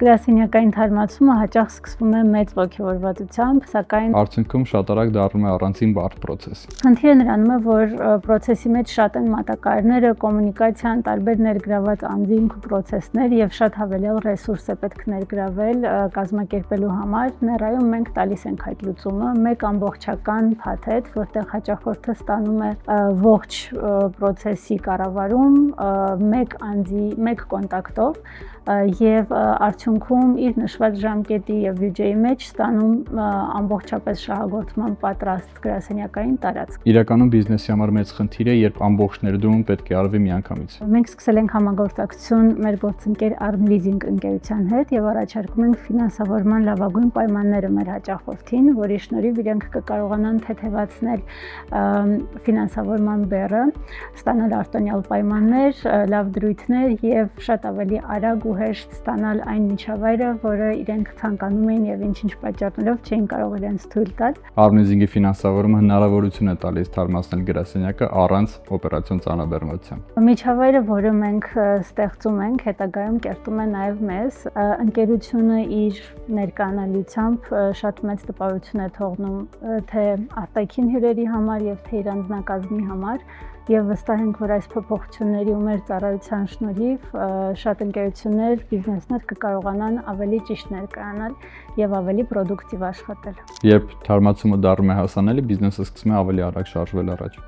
Գրասենյակային թարմացումը հաճախ սկսվում է մեծ ոգևորվածությամբ, սակայն Արդյունքում շատ արագ դառնում է առանցին բարդ process։ Խնդիրը նրանում է, որ process-ի մեջ շատ են մատակարարները, կոմունիկացիան, տարբեր ներգրաված անձինք ու process-ներ եւ շատ հավելյալ ռեսուրս է պետք ներգրավել կազմակերպելու համար։ Ներայում մենք տալիս ենք այդ լուծումը մեկ ամբողջական փաթեթ, որտեղ հաճախորդը ստանում է ողջ process-ի կառավարում մեկ անձի, մեկ կոնտակտով եւ արդյունքում իր նշված ժամկետի եւ բյուջեի մեջ ստանում ամբողջապես շահագործման պատրաստ գրասենյակային տարածք։ Իրականում բիզնեսի համար մեծ խնդիր է, երբ ամբողջ ներդրումը պետք է արվի միանգամից։ Մենք սկսել ենք համագործակցություն մեր գործընկեր Arm Leasing ընկերության հետ եւ առաջարկում ենք ֆինանսավորման լավագույն պայմանները մեր հաճախորդին, որի շնորհիվ իրենք կկարողանան թեթևացնել ֆինանսավորման բեռը, ստանալ արտոնյալ պայմաններ, լավ դրույթներ եւ շատ ավելի արագ ու հեշտ ստանալ այն միջավայրը, որը իրենք ցանկանում էին եւ ինչ-ինչ պատճառներով չէին կարող իրենց թույլ տալ։ Arm Leasing-ի ֆինանսավորումը հնարավորություն է տալիս թարմացնել գրասենյակը առանց օպերացիոն ծանրաբեռնության։ Միջավայրը, որը մենք ստեղծում ենք, հետագայում կերտում է նաեւ մեզ, ընկերությունը իր ներկանալիությամբ շատ մեծ տպավորություն է թողնում թե արտաքին հյուրերի համար եւ թե իր անձնակազմի համար։ Եվ վստահ ենք, որ այս փոփոխությունների ու մեր ծառայության շնորհիվ շատ ընկերություններ, բիզնեսներ կկարողանան ավելի ճիշտ ներկայանալ եւ ավելի պրոդուկտիվ աշխատել։ Երբ թարմացումը դառնում է հասանելի, բիզնեսը սկսում է ավելի արագ շարժվել առաջ։